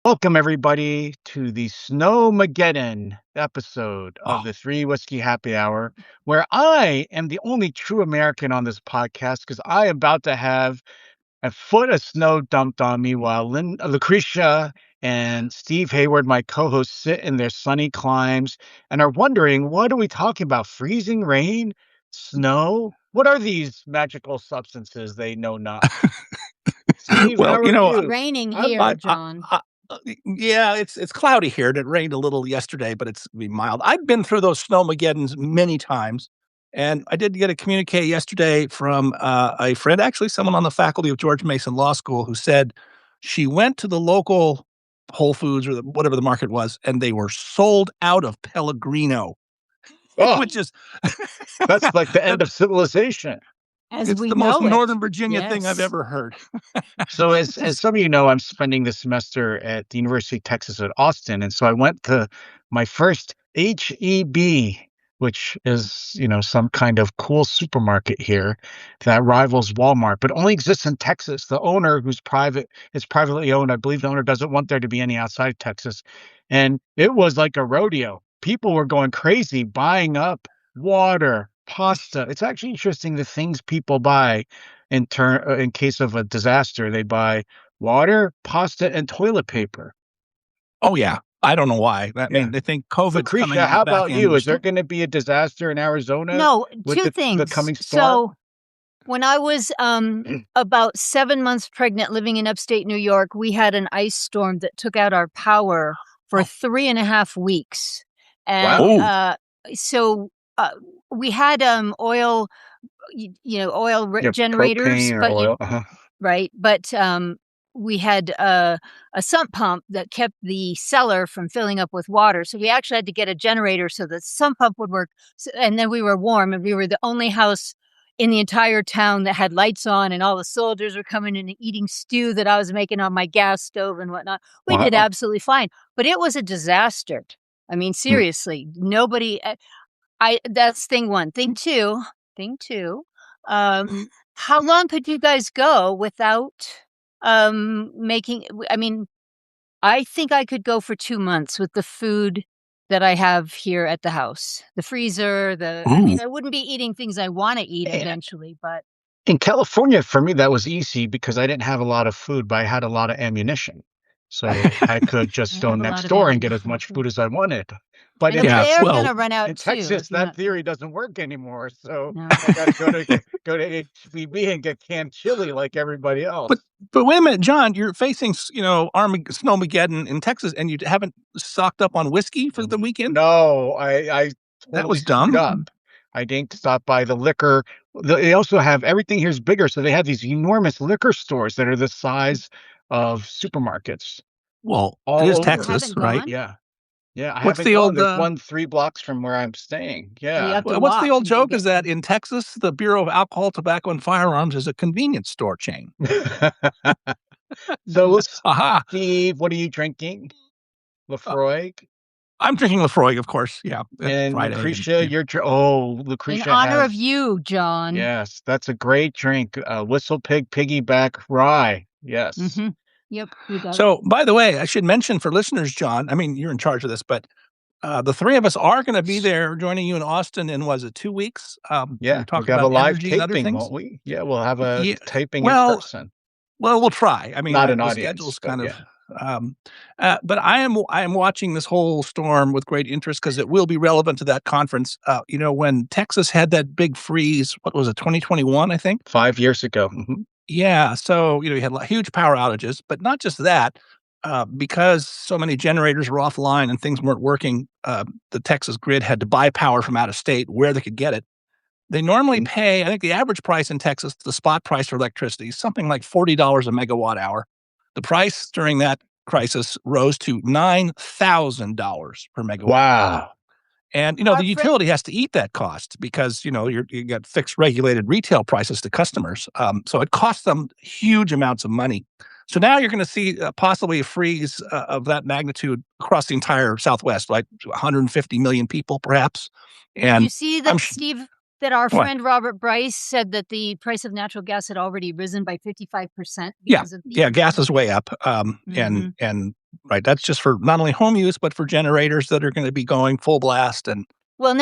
Welcome, everybody, to the Snowmageddon episode of Oh, the Three Whiskey Happy Hour, where I am the only true American on this podcast because I am about to have a foot of snow dumped on me while Lucretia and Steve Hayward, my co-hosts, sit in their sunny climes and are wondering, what are we talking about? Freezing rain? Snow? What are these magical substances they know not? Steve, well, how you are know, It's you? raining I'm here, I, I, John. yeah, it's cloudy here, and it rained a little yesterday, but it's gonna be mild. I've been through those snowmageddons many times, and I did get a communique yesterday from a friend, actually someone on the faculty of George Mason Law School, who said she went to the local Whole Foods or whatever the market was, and they were sold out of Pellegrino, Oh, which is that's like the end of civilization. As it's we the most know it. Northern Virginia thing I've Yes. ever heard. So as some of you know, I'm spending the semester at the University of Texas at Austin, and so I went to my first HEB, which is, some kind of cool supermarket here that rivals Walmart, but only exists in Texas. The owner, who's private, is privately owned. I believe the owner doesn't want there to be any outside Texas. And it was like a rodeo. People were going crazy buying up water, pasta. It's actually interesting the things people buy in case of a disaster. They buy water, pasta, and toilet paper. Oh yeah, I don't know why. I Yeah. mean, they think COVID's coming Lucretia, on the how back about end. you? We're Is there still- going to be a disaster in Arizona No, with two the things. coming storm? So when I was about 7 months pregnant living in upstate New York, we had an ice storm that took out our power for 3.5 weeks. And Wow. so we had oil, oil Yeah, generators, propane or but oil. right. But we had a sump pump that kept the cellar from filling up with water. So we actually had to get a generator so the sump pump would work. And then we were warm, and we were the only house in the entire town that had lights on, and all the soldiers were coming in and eating stew that I was making on my gas stove and whatnot. We did Wow. absolutely fine, but it was a disaster. I mean, seriously, nobody. That's thing one. Thing two. How long could you guys go without making? I mean, I think I could go for 2 months with the food that I have here at the house, the freezer. I mean, Ooh. I wouldn't be eating things I want to eat Yeah. eventually, but In California, for me, that was easy because I didn't have a lot of food, but I had a lot of ammunition. So I could just I go have a lot next of door and get as ammunition, much too. food as I wanted. But I know, in but Yeah, they're Texas, gonna well, run out in too. Texas, If you're that not theory doesn't work anymore. So no. I got to go to HBB and get canned chili like everybody else. but wait a minute, John, you're facing Snowmageddon in Texas, and you haven't stocked up on whiskey for the weekend. No, I That totally was screwed dumb. up. I didn't stop by the liquor. They also have everything here's bigger, so they have these enormous liquor stores that are the size of supermarkets Well, it all is And you over. Texas, haven't right? gone? Yeah. Yeah, I What's haven't the gone. old There's one 3 blocks from where I'm staying. You Yeah. have to what's the walk old and go joke? get Is that them. in Texas, the Bureau of Alcohol, Tobacco, and Firearms is a convenience store chain. So, Aha! Steve, what are you drinking? Uh, Lefroy? I'm drinking Lefroy, of course. Yeah, it's And Friday. Lucretia, yeah. In Lucretia honor of has, you, John. yes, that's a great drink. Whistle Pig Piggyback Rye. Yes. Mm-hmm. Yep, we got it. So, by the way, I should mention for listeners, John, I mean, you're in charge of this, but the three of us are going to be there joining you in Austin in, was it 2 weeks? Yeah, We talk we'll have a about live energy and other taping, things. won't we? Yeah, we'll have a Yeah, taping in well, person. we'll try. I mean, Not an the audience, schedule's but kind of. yeah. But I am watching this whole storm with great interest because it will be relevant to that conference. When Texas had that big freeze, what was it, 2021, I think? 5 years ago. Mhm. Yeah. So, you had huge power outages, but not just that. Because so many generators were offline and things weren't working, the Texas grid had to buy power from out of state where they could get it. They normally pay, I think the average price in Texas, the spot price for electricity, is something like $40 a megawatt hour. The price during that crisis rose to $9,000 per megawatt. Wow. And, Our the utility has to eat that cost because, you got fixed regulated retail prices to customers. So it costs them huge amounts of money. So now you're going to see possibly a freeze of that magnitude across the entire Southwest, like 150 million people, perhaps. And you see that, Steve, that our friend Robert Bryce said that the price of natural gas had already risen by 55%. Yeah, gas is way up. Mhm. And Right. That's just for not only home use, but for generators that are going to be going full blast. And Well,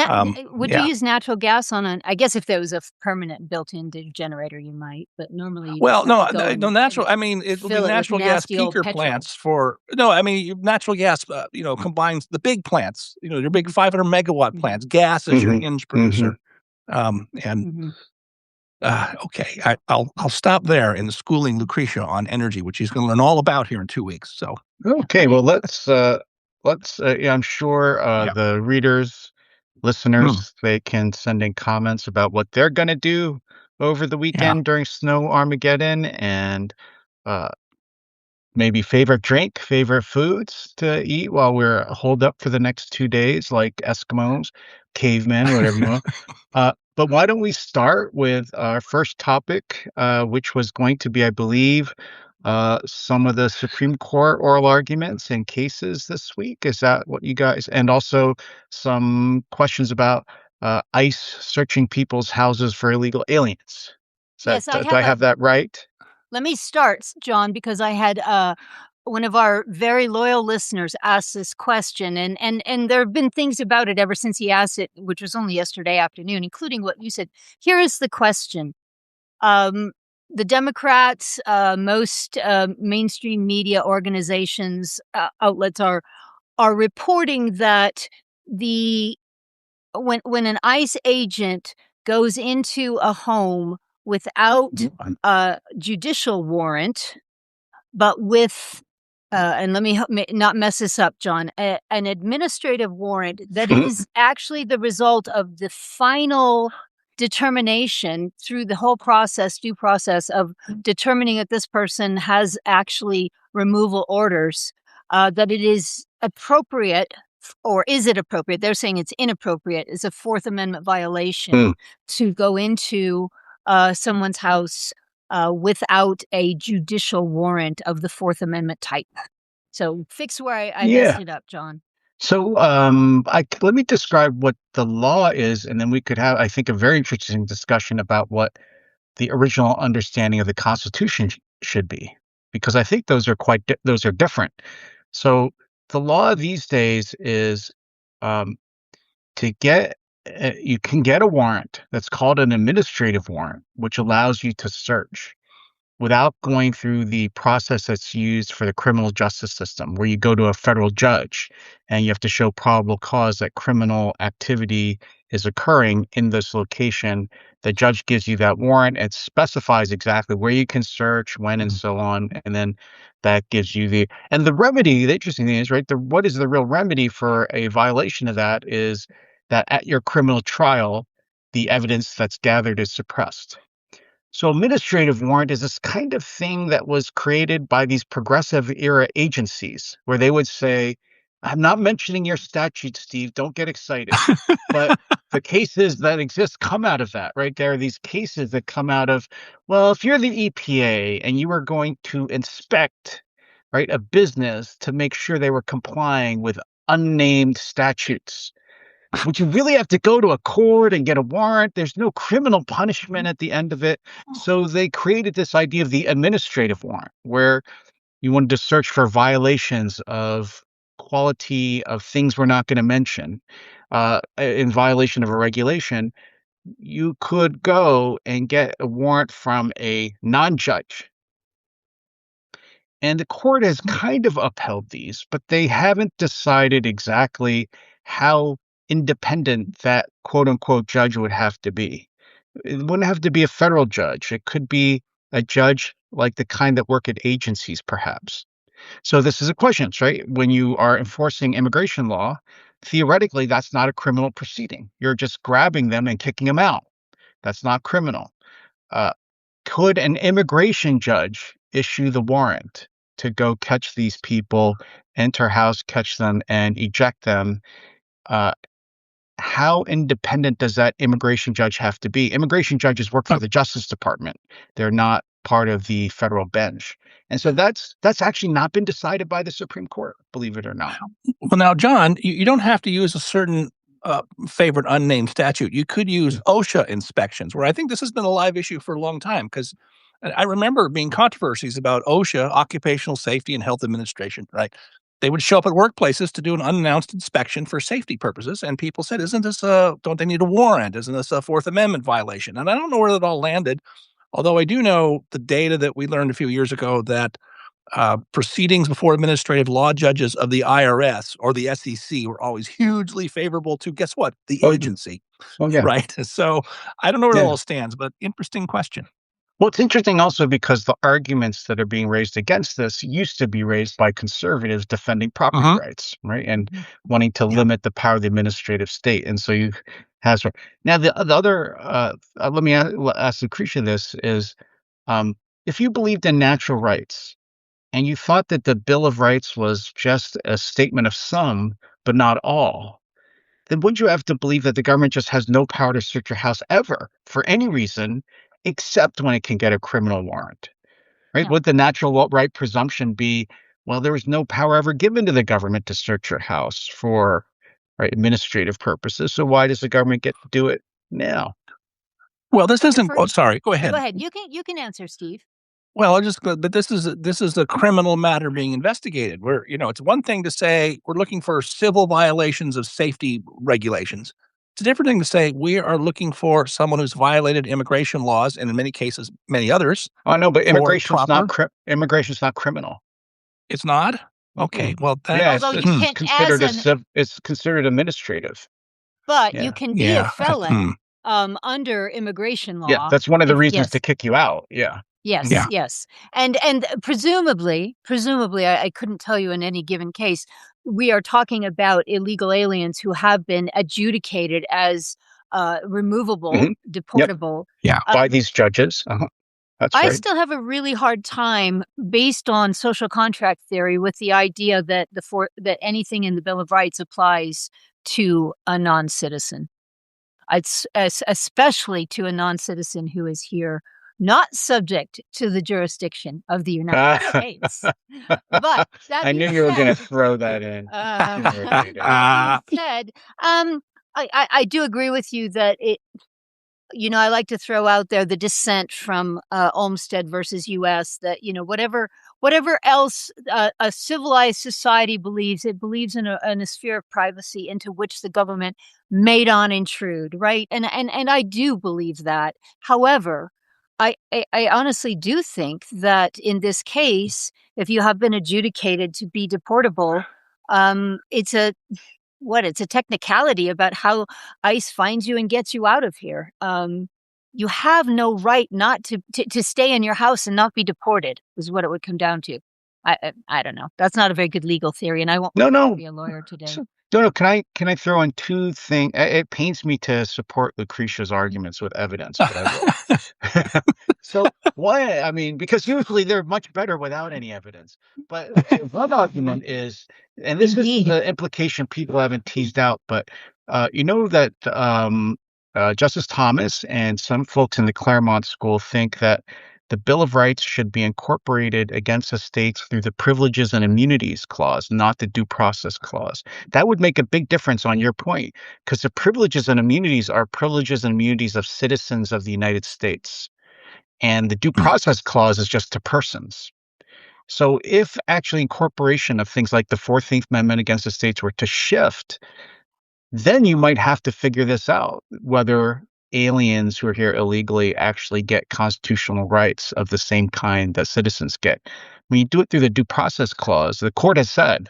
would you yeah. use natural gas on I guess if there was a permanent built-in generator, you might, but normally you just Well, have no, to go no and natural. I mean, it will be fill it with natural gas nasty old peaker petrol. plants for no. I mean, natural gas. Combines the big plants. Your big 500 megawatt plants. Gas is your Mhm. hinge Mhm. producer. And Mhm. okay, I'll stop there in schooling Lucretia on energy, which she's going to learn all about here in 2 weeks. So Okay, well, yeah, I'm sure yeah. the readers, Hmm. listeners, they can send in comments about what they're going to do over the Yeah. weekend during Snow Armageddon, and uh, maybe favorite drink, favorite foods to eat while we're holed up for the next 2 days, like Eskimos, cavemen, whatever you want. But why don't we start with our first topic, which was going to be, I believe, some of the Supreme Court oral arguments and cases this week. Is that what you guys? And also some questions about ICE searching people's houses for illegal aliens. Yes, I Do have I a have that right? let me start, John, because I had, one of our very loyal listeners ask this question, and there have been things about it ever since he asked it, which was only yesterday afternoon, including what you said. Here is the question. The Democrats, most mainstream media organizations, outlets are reporting that the when an ICE agent goes into a home without a judicial warrant, but with and let me not mess this up, John, an administrative warrant that is actually the result of the final determination through the whole process, due process of determining that this person has actually removal orders, that it is appropriate, or is it appropriate? They're saying it's inappropriate. It's a Fourth Amendment violation to go into someone's house without a judicial warrant of the Fourth Amendment type. So fix where I messed Yeah. it up, John. So, let me describe what the law is, and then we could have, I think, a very interesting discussion about what the original understanding of the Constitution should be, because I think those are different. So, the law these days is um, to get you can get a warrant that's called an administrative warrant, which allows you to search without going through the process that's used for the criminal justice system, where you go to a federal judge and you have to show probable cause that criminal activity is occurring in this location. The judge gives you that warrant. It specifies exactly where you can search, when, and so on. And then that gives you the remedy. The interesting thing is, right, what is the real remedy for a violation of that is that at your criminal trial, the evidence that's gathered is suppressed. So administrative warrant is this kind of thing that was created by these progressive era agencies where they would say, I'm not mentioning your statute, Steve, don't get excited. But the cases that exist come out of that, right? There are these cases that come out of, well, if you're the EPA and you were going to inspect, right, a business to make sure they were complying with unnamed statutes, would you really have to go to a court and get a warrant? There's no criminal punishment at the end of it. So they created this idea of the administrative warrant, where you wanted to search for violations of quality of things we're not going to mention, in violation of a regulation. You could go and get a warrant from a non-judge. And the court has kind of upheld these, but they haven't decided exactly how independent that quote unquote judge would have to be. It wouldn't have to be a federal judge. It could be a judge like the kind that work at agencies, perhaps. So this is a question, right? When you are enforcing immigration law, theoretically, that's not a criminal proceeding. You're just grabbing them and kicking them out. That's not criminal. Uh, could an immigration judge issue the warrant to go catch these people, enter house, catch them, and eject them? Uh, how independent does that immigration judge have to be? Immigration judges work for the Justice Department. They're not part of the federal bench. And so that's actually not been decided by the Supreme Court, believe it or not. Well, now, John, you don't have to use a certain favorite unnamed statute. You could use OSHA inspections, where I think this has been a live issue for a long time because And I remember being controversies about OSHA, Occupational Safety and Health Administration, right? They would show up at workplaces to do an unannounced inspection for safety purposes, and people said, "Isn't this don't they need a warrant? Isn't this a Fourth Amendment violation?" And I don't know where that all landed, although I do know the data that we learned a few years ago that proceedings before administrative law judges of the IRS or the SEC were always hugely favorable to, guess what? The Oh, agency, oh yeah. right? So I don't know where that Yeah. all stands, but interesting question. Well, it's interesting also because the arguments that are being raised against this used to be raised by conservatives defending property Mhm. rights, right? And Mhm. wanting to Yeah. limit the power of the administrative state. And so you has now the other let me ask Lucretia this is if you believed in natural rights and you thought that the Bill of Rights was just a statement of some, but not all, then wouldn't you have to believe that the government just has no power to search your house ever for any reason except when it can get a criminal warrant, right? Yeah. Would the natural right presumption be, well, there was no power ever given to the government to search your house for right, administrative purposes. So why does the government get to do it now? Well, this isn't. For Oh, sorry. Go Go ahead. ahead. You can answer, Steve. Well, but this is a criminal matter being investigated. It's one thing to say we're looking for civil violations of safety regulations. It's a different thing to say we are looking for someone who's violated immigration laws, and in many cases, many others, Oh no, but for proper. immigration's not criminal. It's not okay. Mm-mm. Well, that Yeah, Although you hmm, can, as an it's considered administrative. but you Yeah. can be a yeah, felon under immigration Yeah, law. that's one of the If reasons to yes, kick you out. Yeah. yes, yeah. yes, and presumably, I couldn't tell you in any given case. We are talking about illegal aliens who have been adjudicated as removable, Mhm. Yep. deportable. Yeah. By these judges. That's I right. still have a really hard time, based on social contract theory, with the idea that that anything in the Bill of Rights applies to a non-citizen. Especially to a non-citizen who is here, not subject to the jurisdiction of the United States. But that I knew being you were going to said, throw that in. that being said, I do agree with you that I like to throw out there the dissent from Olmsted versus U.S. that whatever else a civilized society believes, it believes in a sphere of privacy into which the government may not intrude, right? And I do believe that. However, I honestly do think that in this case, if you have been adjudicated to be deportable, it's a technicality about how ICE finds you and gets you out of here. You have no right not to stay in your house and not be deported, is what it would come down to. I don't know. That's not a very good legal theory, and I won't No. be a lawyer today. So, no. Can I throw in two things? It pains me to support Lucretia's arguments with evidence, but I will. So why? I mean, because usually they're much better without any evidence. But one argument is, and this is Indeed. the implication people haven't teased out, but you know that Justice Thomas and some folks in the Claremont School think that the Bill of Rights should be incorporated against the states through the Privileges and Immunities Clause, not the Due Process Clause. That would make a big difference on your point, because the privileges and immunities are privileges and immunities of citizens of the United States. And the Due Process Clause is just to persons. So if actually incorporation of things like the 14th Amendment against the states were to shift, then you might have to figure this out, whether aliens who are here illegally actually get constitutional rights of the same kind that citizens get. When you do it through the Due Process Clause, the court has said,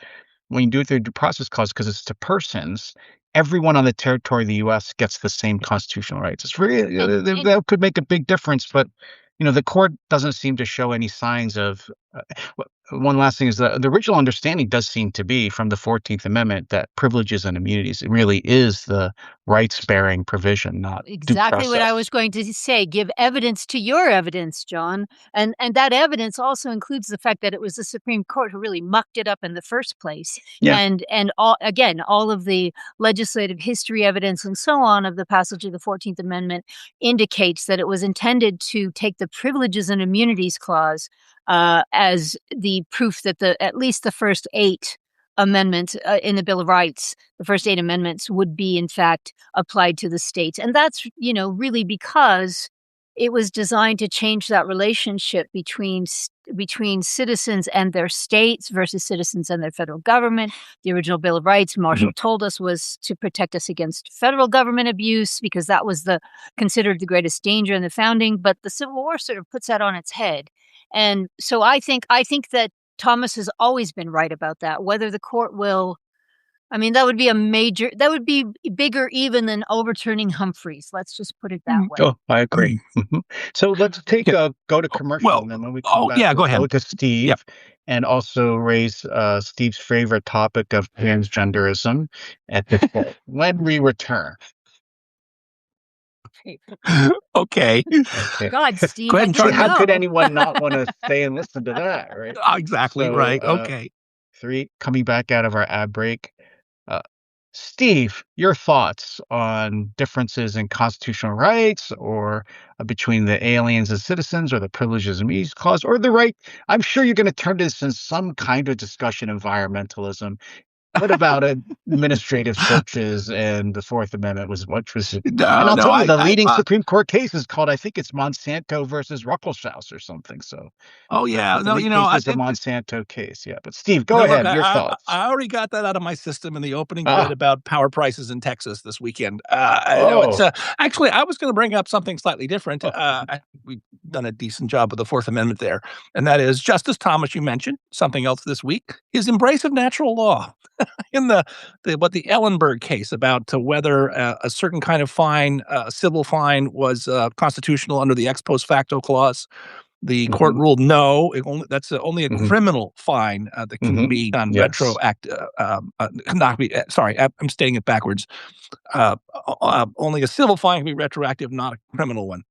when you do it through the Due Process Clause, because it's to persons, everyone on the territory of the U.S. gets the same constitutional rights. It's really that could make a big difference, but the court doesn't seem to show any signs of. One last thing is the original understanding does seem to be from the 14th Amendment that privileges and immunities really is the rights-bearing provision, not due Exactly what I process. was going to say. Give evidence to your evidence, John. And that evidence also includes the fact that it was the Supreme Court who really mucked it up in the first place. Yeah. And all of the legislative history evidence and so on of the passage of the 14th Amendment indicates that it was intended to take the Privileges and Immunities Clause as the proof that at least the first 8 amendments in the Bill of Rights, the first 8 amendments would be in fact applied to the states. And that's, really because it was designed to change that relationship between citizens and their states versus citizens and their federal government. The original Bill of Rights, Marshall told us, was to protect us against federal government abuse because that was considered the greatest danger in the founding. But the Civil War sort of puts that on its head. And so I think that Thomas has always been right about that. Whether the court will, I mean, that would be bigger even than overturning Humphreys. Let's just put it that way. Oh, I agree. So let's go to commercial, and then when we come back, go ahead. go to Steve, and also raise Steve's favorite topic of transgenderism at the point when we return. Okay. God, Steve, go ahead and try. How could anyone not want to stay and listen to that, right? Exactly right. Okay. 3, coming back out of our ad break. Steve, your thoughts on differences in constitutional rights or between the aliens and citizens or the privileges and immunities clause or the right? I'm sure you're going to turn this in some kind of discussion, environmentalism. What about administrative searches and the Fourth Amendment and I'll tell you, the leading Supreme Court case is called, I think it's Monsanto versus Ruckelshaus or something. So, it's a Monsanto case. Yeah, but Steve, go ahead. Your thoughts. I already got that out of my system in the opening bit about power prices in Texas this weekend. Actually, I was going to bring up something slightly different. We've done a decent job with the Fourth Amendment there, and that is Justice Thomas. You mentioned something else this week: his embrace of natural law. In the Ellenberg case about whether a certain kind of fine, a civil fine, was constitutional under the ex post facto clause, the court ruled no. That's only a criminal fine that can be done retroactive. Not be. Sorry, I'm stating it backwards. Only a civil fine can be retroactive, not a criminal one.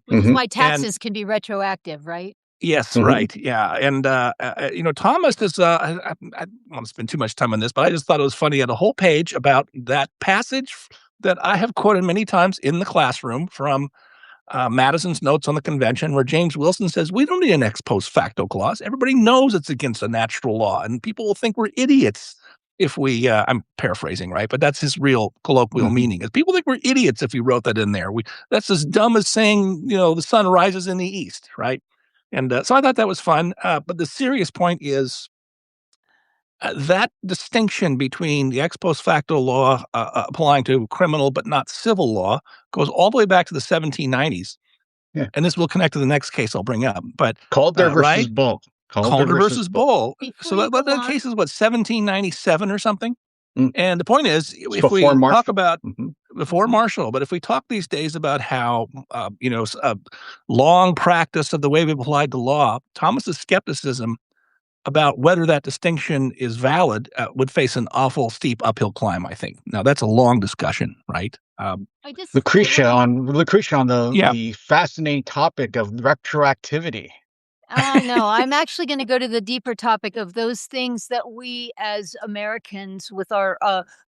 Which is why taxes can be retroactive, right? Yes, right. Yeah. And, Thomas is, I don't want to spend too much time on this, but I just thought it was funny. He had a whole page about that passage that I have quoted many times in the classroom from Madison's Notes on the Convention, where James Wilson says, we don't need an ex post facto clause. Everybody knows it's against a natural law, and people will think we're idiots if we, I'm paraphrasing, right? But that's his real colloquial meaning. Is people think we're idiots if we wrote that in there. That's as dumb as saying, the sun rises in the east, right? And so I thought that was fun. But the serious point is that distinction between the ex post facto law applying to criminal but not civil law goes all the way back to the 1790s. Yeah. And this will connect to the next case I'll bring up. But Calder versus Bull. Calder versus Bull. So that case is 1797 or something? And the point is, if we talk about before Marshall, but if we talk these days about how, long practice of the way we applied the law, Thomas's skepticism about whether that distinction is valid would face an awful steep uphill climb, I think. Now, that's a long discussion, right? Lucretia on the fascinating topic of retroactivity. No, I'm actually going to go to the deeper topic of those things that we as Americans, with our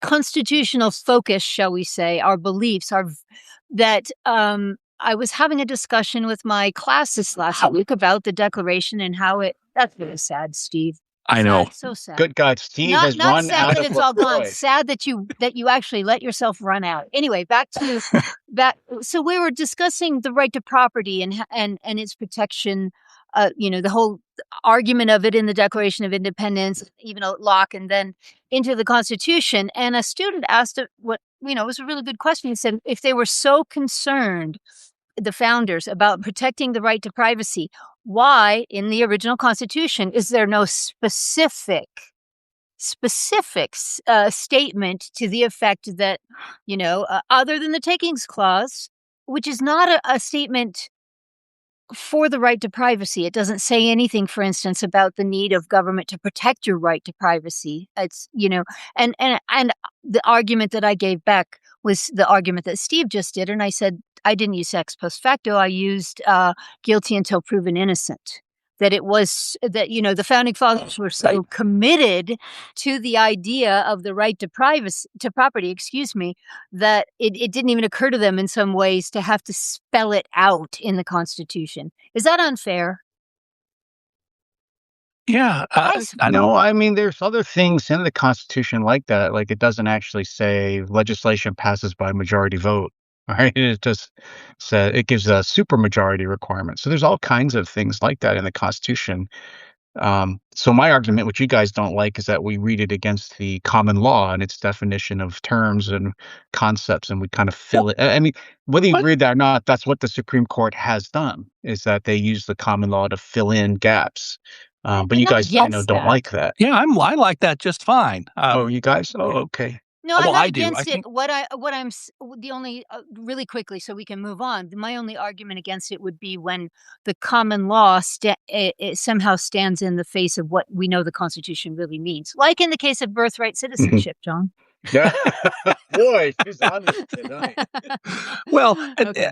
constitutional focus, shall we say, our beliefs, I was having a discussion with my classes last week about the Declaration and how that's really sad, Steve. I know. So sad. Good God, Steve has run out of sad that it's all gone. Sad that you actually let yourself run out. Anyway, back to that. So we were discussing the right to property and its protection. The whole argument of it in the Declaration of Independence, even Locke, and then into the Constitution. And a student asked it was a really good question. He said, if they were so concerned, the founders, about protecting the right to privacy, why in the original Constitution is there no specific statement to the effect that, other than the takings clause, which is not a statement for the right to privacy. It doesn't say anything, for instance, about the need of government to protect your right to privacy. It's, and the argument that I gave back was the argument that Steve just did. And I said, I didn't use ex post facto. I used guilty until proven innocent. That it was that, the founding fathers were so committed to the idea of the right to property, that it didn't even occur to them in some ways to have to spell it out in the Constitution. Is that unfair? Yeah. No, I mean, there's other things in the Constitution like that. Like it doesn't actually say legislation passes by majority vote. right? It just says it gives a supermajority requirement. So there's all kinds of things like that in the Constitution. So my argument, which you guys don't like, is that we read it against the common law and its definition of terms and concepts, and we kind of fill it. I mean, whether you What? read that or not, that's what the Supreme Court has done, is that they use the common law to fill in gaps. But I'm you not guys, I know, against don't that. like that. Yeah, I like that just fine. Oh, you guys? Oh, okay. No, I'm Well, not I do. I against it. think What I'm the only really quickly so we can move on. My only argument against it would be when the common law it somehow stands in the face of what we know the Constitution really means, like in the case of birthright citizenship, John. Yeah. Boy, she's on it tonight. well, Okay.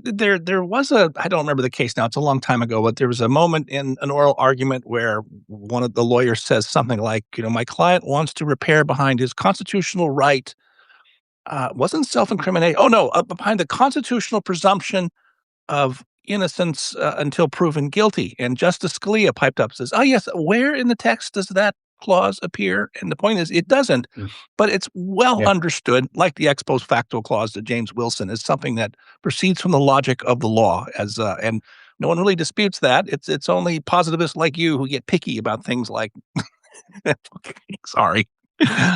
there was I don't remember the case now. It's a long time ago, but there was a moment in an oral argument where one of the lawyers says something like, my client wants to repair behind his constitutional right. Wasn't self-incrimination. Oh no, behind the constitutional presumption of innocence until proven guilty. And Justice Scalia piped up and says, "Oh yes, where in the text does that clause appear?" And the point is, it doesn't. But it's well Yeah. understood, like the ex post facto clause to James Wilson, is something that proceeds from the logic of the law. And no one really disputes that. It's only positivists like you who get picky about things like. Sorry.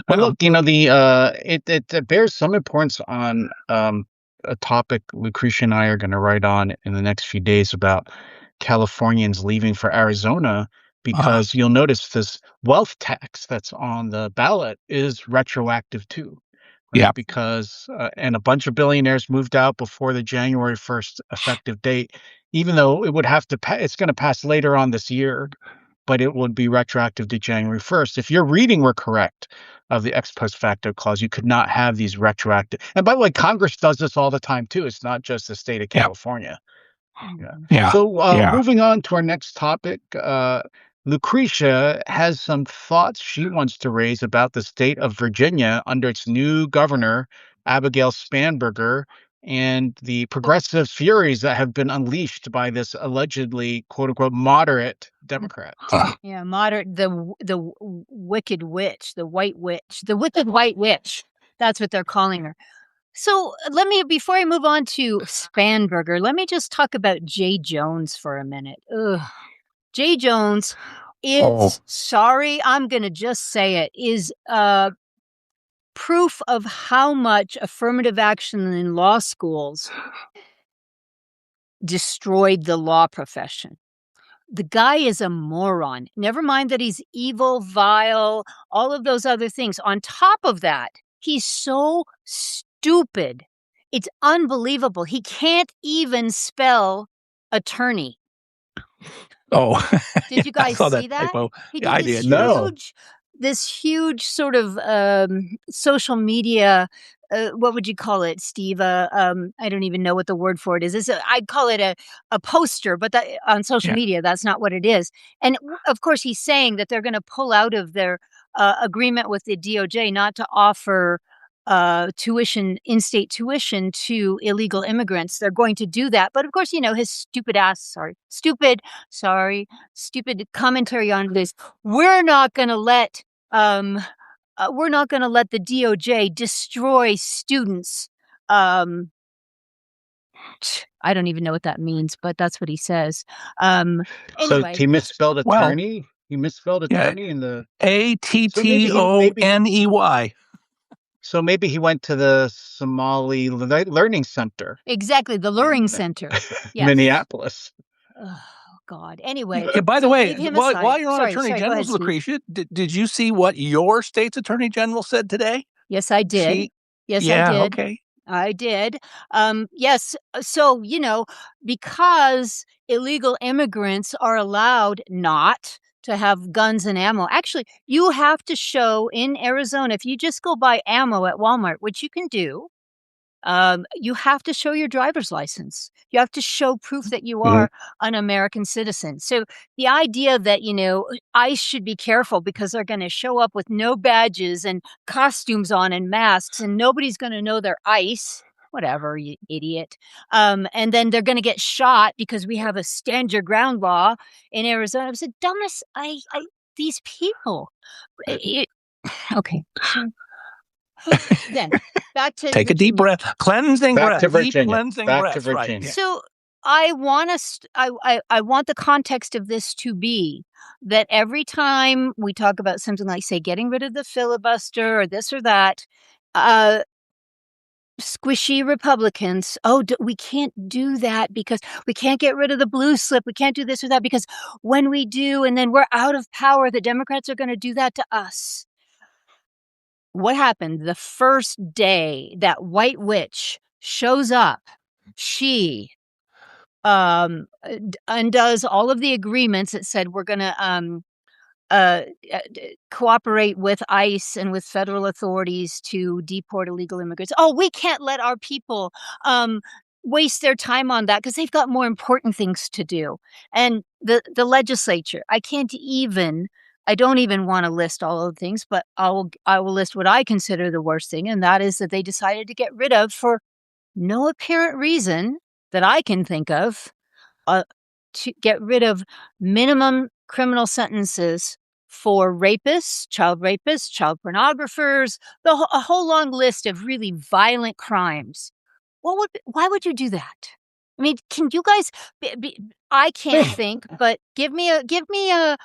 Well, look, it bears some importance on a topic Lucretia and I are going to write on in the next few days about Californians leaving for Arizona, because you'll notice this wealth tax that's on the ballot is retroactive too, right? Yeah. Because and a bunch of billionaires moved out before the January 1st effective date, even though it would have to it's going to pass later on this year, but it would be retroactive to January 1st. If your reading were correct of the ex post facto clause, you could not have these retroactive. And by the way, Congress does this all the time too. It's not just the state of California. Yeah. Yeah. So moving on to our next topic, Lucretia has some thoughts she wants to raise about the state of Virginia under its new governor, Abigail Spanberger, and the progressive furies that have been unleashed by this allegedly "quote unquote" moderate Democrat. Yeah, moderate the wicked witch, the white witch, the wicked white witch. That's what they're calling her. So before I move on to Spanberger, let me just talk about Jay Jones for a minute. Ugh. Jay Jones is, sorry, I'm going to just say it, is proof of how much affirmative action in law schools destroyed the law profession. The guy is a moron. Never mind that he's evil, vile, all of those other things. On top of that, he's so stupid. It's unbelievable. He can't even spell attorney. Oh, Did you guys I saw see that that? typo. He Yeah, I did did. this huge sort of social media. What would you call it, Steve? I don't even know what the word for it is. I'd call it a poster, but that, on social media, that's not what it is. And of course, he's saying that they're going to pull out of their agreement with the DOJ not to offer in-state tuition to illegal immigrants. They're going to do that. But of course, his stupid commentary on this. We're not going to let the DOJ destroy students. I don't even know what that means, but that's what he says. So Anyway. he misspelled attorney. He misspelled attorney in the Attoney. So maybe he went to the Somali Learning Center. Exactly, the Learning Center. Yes. Minneapolis. Oh, God. Anyway. By the way, leave him while aside. you're on Sorry, Attorney go ahead, Generals, Steve. Lucretia, did you see what your state's Attorney General said today? Yes, I did. I did. Okay. I did. Yes. So, because illegal immigrants are allowed not to have guns and ammo. Actually, you have to show in Arizona, if you just go buy ammo at Walmart, which you can do, you have to show your driver's license. You have to show proof that you are an American citizen. So the idea that, ICE should be careful because they're going to show up with no badges and costumes on and masks and nobody's going to know they're ICE. Whatever, you idiot. And then they're going to get shot because we have a stand your ground law in Arizona. It was the dumbest. These people. Okay. Then back to Take a deep Virginia. breath, cleansing Back breath, to deep Virginia. cleansing Back breath. to Virginia. Right. Yeah. So I want us. I want the context of this to be that every time we talk about something like, say, getting rid of the filibuster or this or that, squishy Republicans, we can't do that because we can't get rid of the blue slip. We can't do this or that because when we do, and then we're out of power, the Democrats are going to do that to us. What happened the first day that white witch shows up? She undoes all of the agreements that said we're going to cooperate with ICE and with federal authorities to deport illegal immigrants. Oh, we can't let our people waste their time on that because they've got more important things to do. And the legislature, I don't even want to list all of the things, but I will list what I consider the worst thing, and that is that they decided to get rid of, for no apparent reason that I can think of, to get rid of minimum criminal sentences for rapists, child pornographers, a whole long list of really violent crimes. Why would you do that? I mean, can you guys? I can't think, but give me a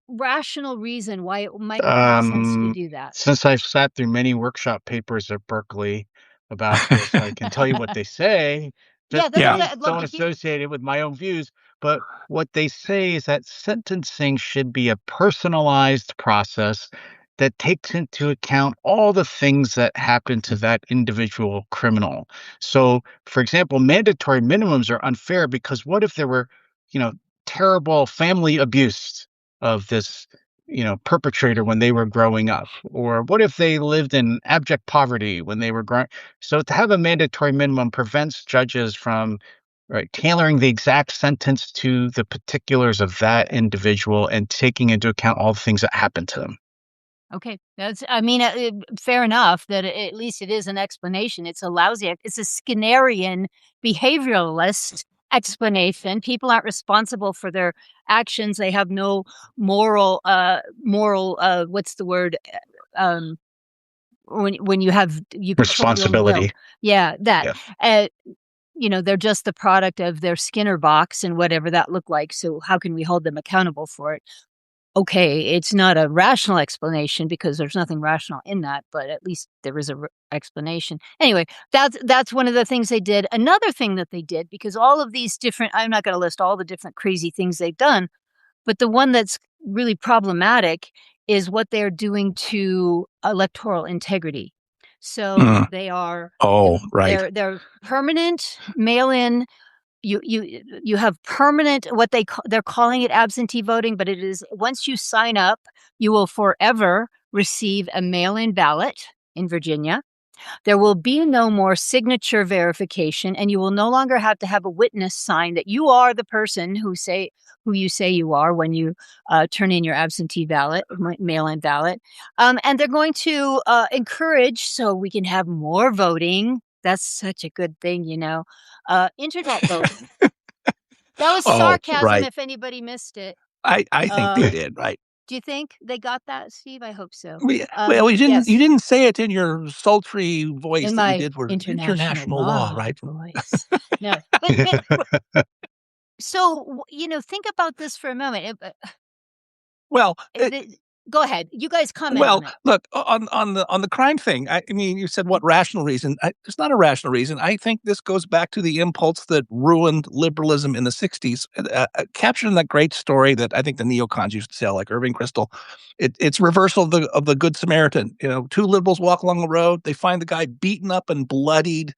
rational reason why it might make sense to do that. Since I've sat through many workshop papers at Berkeley about this, I can tell you what they say. Yeah, Just that's Yeah. what please I'd love don't to hear. associate it with my own views. But what they say is that sentencing should be a personalized process that takes into account all the things that happen to that individual criminal. So, for example, mandatory minimums are unfair because what if there were, terrible family abuse of this, perpetrator when they were growing up? Or what if they lived in abject poverty when they were growing? So to have a mandatory minimum prevents judges from tailoring the exact sentence to the particulars of that individual and taking into account all the things that happen to them. Okay, fair enough that at least it is an explanation. It's a Skinnerian behavioralist explanation. People aren't responsible for their actions. They have no moral, what's the word? When you control your own will. Responsibility. Yeah, that. Yeah. They're just the product of their Skinner box and whatever that looked like. So how can we hold them accountable for it? Okay, it's not a rational explanation because there's nothing rational in that, but at least there is a explanation. Anyway, that's one of the things they did. Another thing that they did, because all of these different, I'm not going to list all the different crazy things they've done, but the one that's really problematic is what they're doing to electoral integrity. So they are, right. They're permanent mail-in. You have permanent, what they're calling it absentee voting, but it is, once you sign up, you will forever receive a mail-in ballot in Virginia. There will be no more signature verification, and you will no longer have to have a witness sign that you are the person who you say you are when you turn in your absentee ballot, mail-in ballot. And they're going to encourage, so we can have more voting. That's such a good thing, internet voting. That was sarcasm, right. if anybody missed it. I think they did, right. Do you think they got that, Steve? I hope so. Well, Yes. you didn't say it in your sultry voice In that you my did for international law, right? voice. No, but so, think about this for a moment. Well, Go ahead. You guys comment well, on it. look, on the crime thing. I mean, you said what rational reason? It's not a rational reason. I think this goes back to the impulse that ruined liberalism in the '60s, captured in that great story that I think the neocons used to sell, like Irving Kristol. It's reversal of the Good Samaritan. Two liberals walk along the road. They find the guy beaten up and bloodied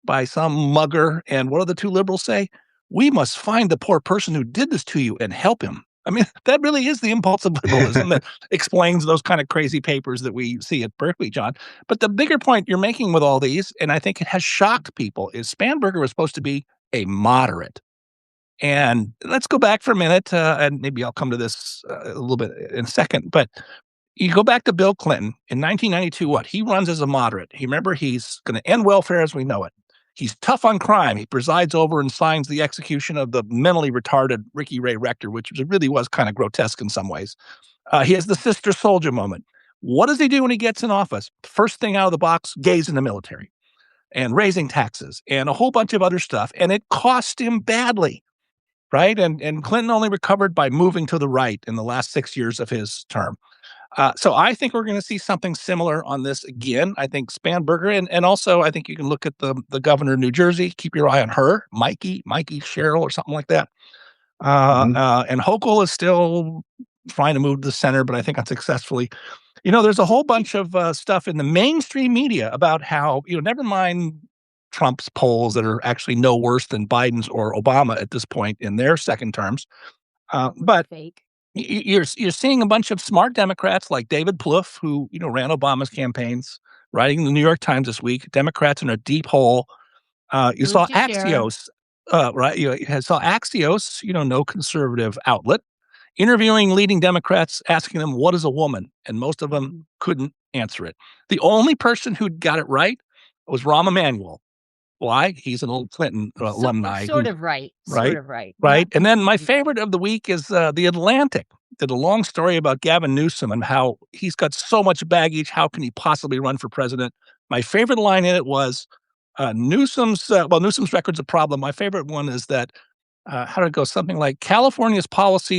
by some mugger, and what do the two liberals say? We must find the poor person who did this to you and help him. I mean, that really is the impulse of liberalism that explains those kind of crazy papers that we see at Berkeley, John. But the bigger point you're making with all these, and I think it has shocked people, is Spanberger was supposed to be a moderate. And let's go back for a minute, and maybe I'll come to this a little bit in a second. But you go back to Bill Clinton in 1992, what? He runs as a moderate. Remember, he's going to end welfare as we know it. He's tough on crime. He presides over and signs the execution of the mentally retarded Ricky Ray Rector, which really was kind of grotesque in some ways. He has the Sister Soldier moment. What does he do when he gets in office? First thing out of the box, gays in the military and raising taxes and a whole bunch of other stuff. And it cost him badly, right? And Clinton only recovered by moving to the right in the last 6 years of his term. So I think we're going to see something similar on this again. I think Spanberger, and also I think you can look at the governor of New Jersey. Keep your eye on her, Mikey Sherrill, or something like that. And Hochul is still trying to move to the center, but I think unsuccessfully. There's a whole bunch of stuff in the mainstream media about how, never mind Trump's polls that are actually no worse than Biden's or Obama at this point in their second terms. But Fake. you're seeing a bunch of smart Democrats like David Plouffe, who ran Obama's campaigns, writing in the New York Times this week. Democrats in a deep hole. You saw Axios, right? You saw Axios, no conservative outlet, interviewing leading Democrats, asking them, what is a woman? And most of them couldn't answer it. The only person who got it right was Rahm Emanuel. Why? He's an old Clinton alumni. Sort of right. Right. Sort of right. Right. Yeah. And then my favorite of the week is The Atlantic. Did a long story about Gavin Newsom and how he's got so much baggage. How can he possibly run for president? My favorite line in it was Newsom's record's a problem. My favorite one is that how did it go? Something like California's progressive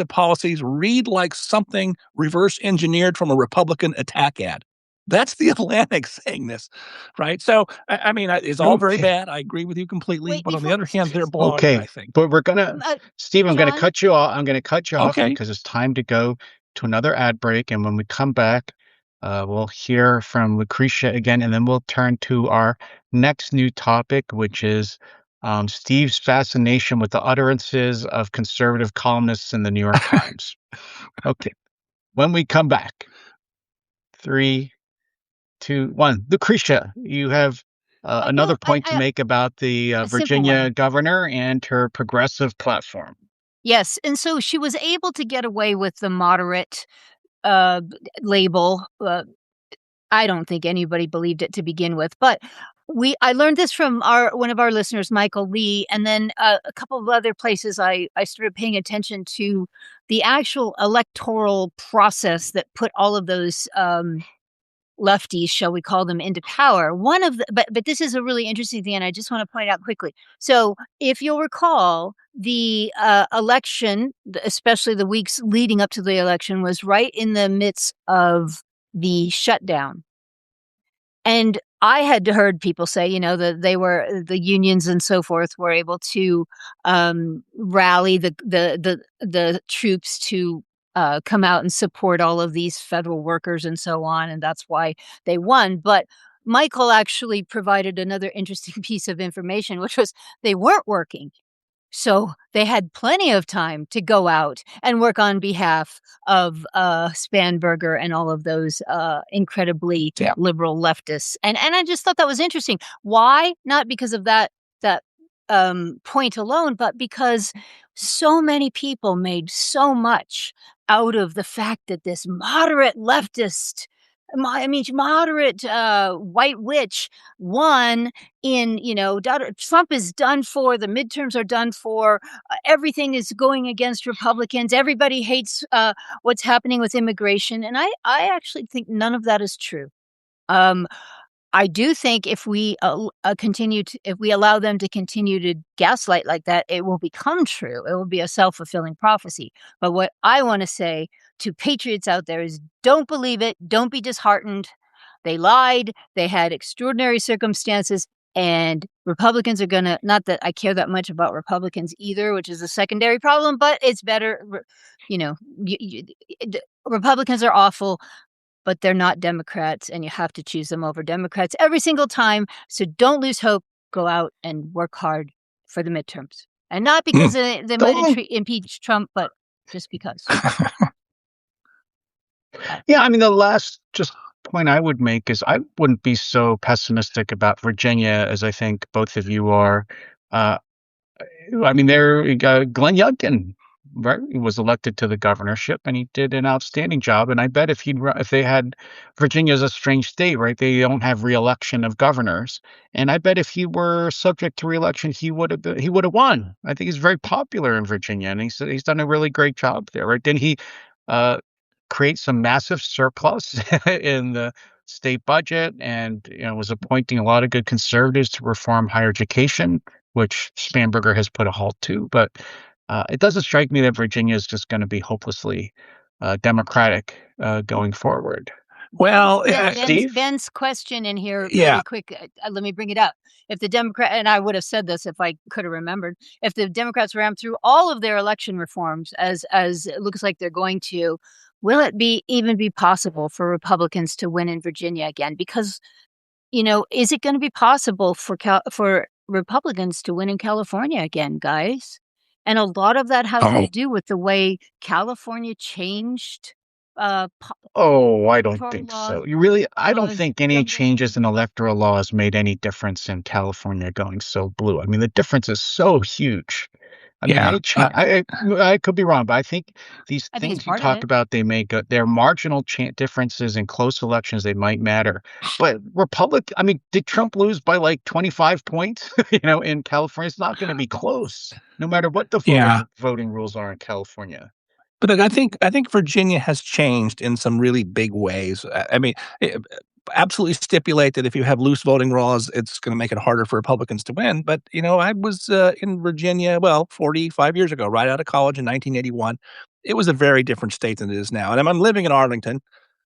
policies read like something reverse engineered from a Republican attack ad. That's The Atlantic saying this, right? So, it's all very bad. I agree with you completely. Wait, but on the other hand, they're blowing, Okay, I think. but we're gonna, Steve, I'm gonna John? cut you off. I'm gonna cut you off Okay. because it's time to go to another ad break, and when we come back, we'll hear from Lucretia again, and then we'll turn to our next new topic, which is Steve's fascination with the utterances of conservative columnists in the New York Times. Okay, when we come back, 3, 2, 1. Lucretia, you have another point to make about the Virginia governor and her progressive platform. Yes, and so she was able to get away with the moderate label. I don't think anybody believed it to begin with, but I learned this from one of our listeners, Michael Lee, and then a couple of other places I started paying attention to the actual electoral process that put all of those lefties, shall we call them, into power. But this is a really interesting thing, and I just want to point out quickly. So, if you'll recall, the election, especially the weeks leading up to the election, was right in the midst of the shutdown. And I had heard people say, that the unions and so forth were able to rally the troops to come out and support all of these federal workers and so on, and that's why they won. But Michael actually provided another interesting piece of information, which was they weren't working. So they had plenty of time to go out and work on behalf of Spanberger and all of those incredibly liberal leftists. And I just thought that was interesting. Why? Not because of that point alone, but because so many people made so much out of the fact that this moderate leftist, moderate white witch won in, Trump is done for, the midterms are done for, everything is going against Republicans, everybody hates what's happening with immigration. And I actually think none of that is true. I do think if we if we allow them to continue to gaslight like that, it will become true. It will be a self-fulfilling prophecy. But what I want to say to patriots out there is don't believe it. Don't be disheartened. They lied. They had extraordinary circumstances. And Republicans are going to, not that I care that much about Republicans either, which is a secondary problem, but it's better. Republicans are awful, but they're not Democrats, and you have to choose them over Democrats every single time. So don't lose hope. Go out and work hard for the midterms. And not because they might impeach Trump, but just because. Yeah, the last just point I would make is I wouldn't be so pessimistic about Virginia as I think both of you are. Glenn Youngkin, right? He was elected to the governorship, and he did an outstanding job. And I bet if they had, Virginia's a strange state, right? They don't have reelection of governors, and I bet if he were subject to reelection, he would have won. I think he's very popular in Virginia, and he's done a really great job there, right? Then he create some massive surplus in the state budget, and was appointing a lot of good conservatives to reform higher education, which Spanberger has put a halt to. But it doesn't strike me that Virginia is just going to be hopelessly Democratic going forward. Well, Steve? Ben's question in here, Yeah. really quick. Let me bring it up. If the Democrat, and I would have said this if I could have remembered, if the Democrats ram through all of their election reforms as it looks like they're going to, will it even be possible for Republicans to win in Virginia again? Because, is it going to be possible for Republicans to win in California again, guys? And a lot of that has to do with the way California changed. Oh, I don't electoral think laws, so. I don't think any changes in electoral laws made any difference in California going so blue. I mean, the difference is so huge. I mean, I could be wrong, but I think these I think it's things you part of talk it. about, they're marginal differences in close elections. They might matter, but I mean, did Trump lose by like 25 points? In California, it's not going to be close, no matter what the voting rules are in California. But I think Virginia has changed in some really big ways. I mean, absolutely stipulate that if you have loose voting laws, it's going to make it harder for Republicans to win. But I was in Virginia, 45 years ago, right out of college in 1981. It was a very different state than it is now. And I'm living in Arlington,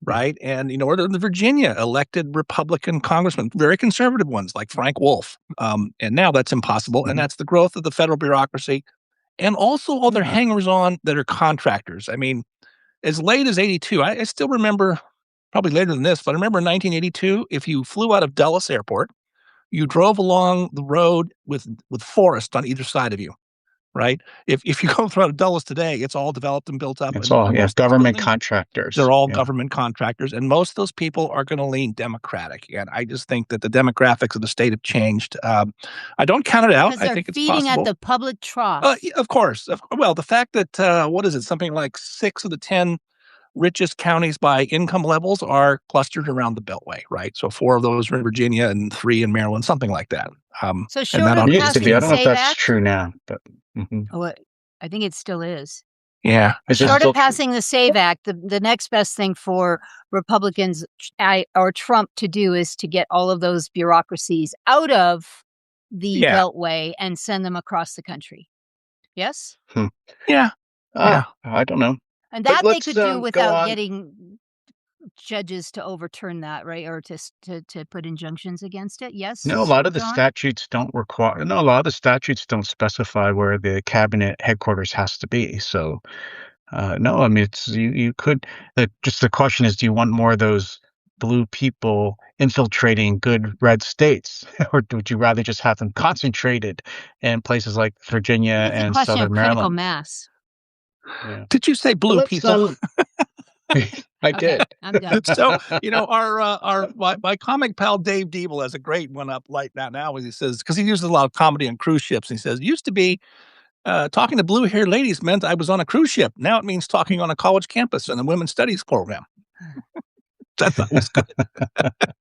right? And the Virginia elected Republican congressmen, very conservative ones like Frank Wolf. And now that's impossible, and that's the growth of the federal bureaucracy. And also all their hangers-on that are contractors. I mean, as late as 82, I still remember, probably later than this, but I remember in 1982, if you flew out of Dulles Airport, you drove along the road with forest on either side of you, right? If you go through Dulles today, it's all developed and built up. It's all government contractors. They're all government contractors, and most of those people are going to lean Democratic. And I just think that the demographics of the state have changed. I don't count it out. I think it's possible. Feeding at the public trough. Of course. Well, the fact that what is it? Something like 6 of the 10 richest counties by income levels are clustered around the Beltway, right? So 4 of those are in Virginia and 3 in Maryland, something like that. So short of used to be. I don't know if that's true now, but I think it still is. Yeah. Short of passing the SAVE Act, the next best thing for Republicans or Trump to do is to get all of those bureaucracies out of the Beltway and send them across the country. Yes? Yeah. I don't know. And that they could do without getting judges to overturn that, right? Or to put injunctions against it. Yes. No, a lot of the statutes don't require. No, a lot of the statutes don't specify where the cabinet headquarters has to be. So, no, I mean, it's you could. Just the question is, do you want more of those blue people infiltrating good red states, or would you rather just have them concentrated in places like Virginia and Southern Maryland? Critical mass. Yeah. Did you say blue people? I did. I'm done. So, my comic pal Dave Diebel has a great one up right now. He says, because he uses a lot of comedy on cruise ships. He says, used to be talking to blue-haired ladies meant I was on a cruise ship. Now it means talking on a college campus in a women's studies program. I thought was good.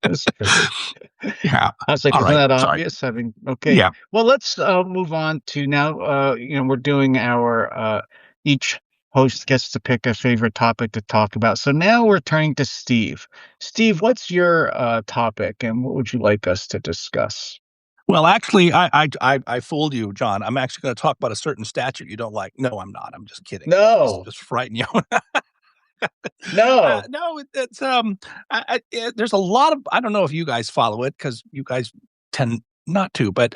That's good. Yeah. I was like, isn't that obvious? Okay. Yeah. Well, let's move on to now. We're doing our each host gets to pick a favorite topic to talk about. So now we're turning to Steve. Steve, what's your topic, and what would you like us to discuss? Well, actually, I fooled you, John. I'm actually going to talk about a certain statute you don't like. No, I'm not. I'm just kidding. No, just frighten you. No, it's there's a lot of, I don't know if you guys follow it because you guys tend not to, but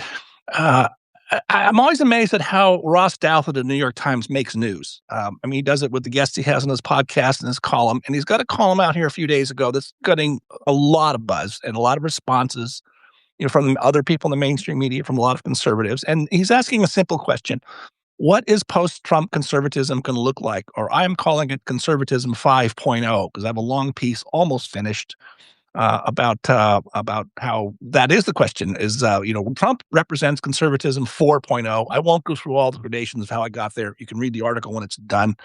I'm always amazed at how Ross Douthat of the New York Times makes news. I mean, he does it with the guests he has on his podcast and his column, and he's got a column out here a few days ago that's getting a lot of buzz and a lot of responses, from other people in the mainstream media, from a lot of conservatives, and he's asking a simple question. What is post-Trump conservatism going to look like? Or I'm calling it conservatism 5.0 because I have a long piece almost finished about how that is the question. Is Trump represents conservatism 4.0. I won't go through all the gradations of how I got there. You can read the article when it's done.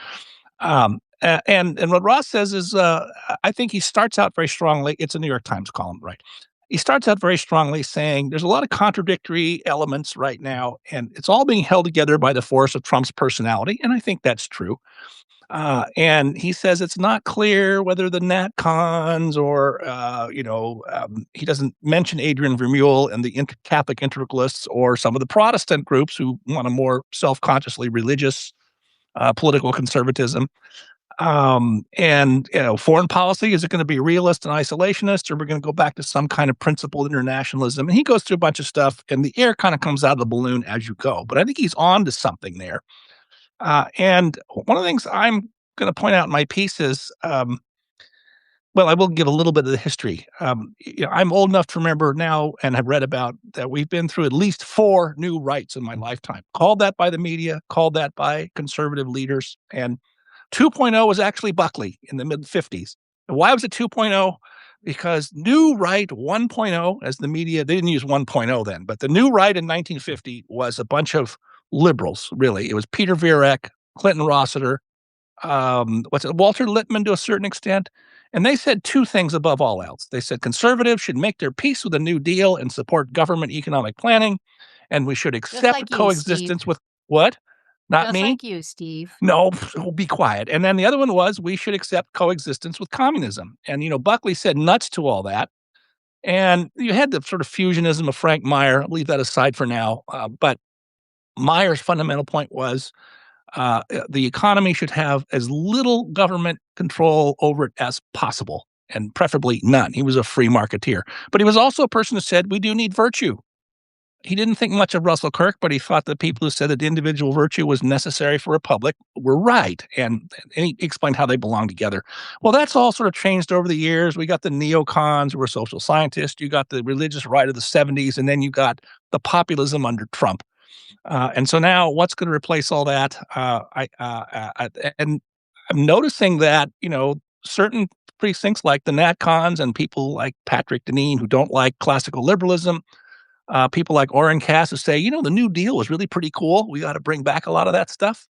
And what Ross says is, I think he starts out very strongly. It's a New York Times column, right? he starts out very strongly saying there's a lot of contradictory elements right now, and it's all being held together by the force of Trump's personality. And I think that's true. And he says it's not clear whether the NatCons or, he doesn't mention Adrian Vermeule and the Catholic integralists or some of the Protestant groups who want a more self-consciously religious political conservatism. Foreign policy, is it going to be realist and isolationist, or we're going to go back to some kind of principled internationalism? And he goes through a bunch of stuff, and the air kind of comes out of the balloon as you go. But I think he's on to something there. And one of the things I'm going to point out in my piece is, well, I will give a little bit of the history. I'm old enough to remember now and have read about that we've been through at least 4 new rights in my lifetime. Called that by the media, called that by conservative leaders. And 2.0 was actually Buckley in the mid-50s. And why was it 2.0? Because New Right 1.0, as the media, they didn't use 1.0 then, but the New Right in 1950 was a bunch of liberals, really. It was Peter Vierek, Clinton Rossiter, Walter Lippmann to a certain extent. And they said 2 things above all else. They said conservatives should make their peace with the New Deal and support government economic planning, and we should accept like you, coexistence Steve. with what? Not Just me? like you, Steve. No, be quiet. And then the other one was we should accept coexistence with communism. And, Buckley said nuts to all that. And you had the sort of fusionism of Frank Meyer. I'll leave that aside for now. But Meyer's fundamental point was the economy should have as little government control over it as possible, and preferably none. He was a free marketeer. But he was also a person who said we do need virtue. He didn't think much of Russell Kirk, but he thought the people who said that individual virtue was necessary for a republic were right. And he explained how they belong together. Well, that's all sort of changed over the years. We got the neocons who were social scientists. You got the religious right of the 70s, and then you got the populism under Trump. And so now what's going to replace all that? And I'm noticing that, certain precincts like the NatCons and people like Patrick Deneen who don't like classical liberalism, people like Orrin Cass who say, the New Deal was really pretty cool. We got to bring back a lot of that stuff.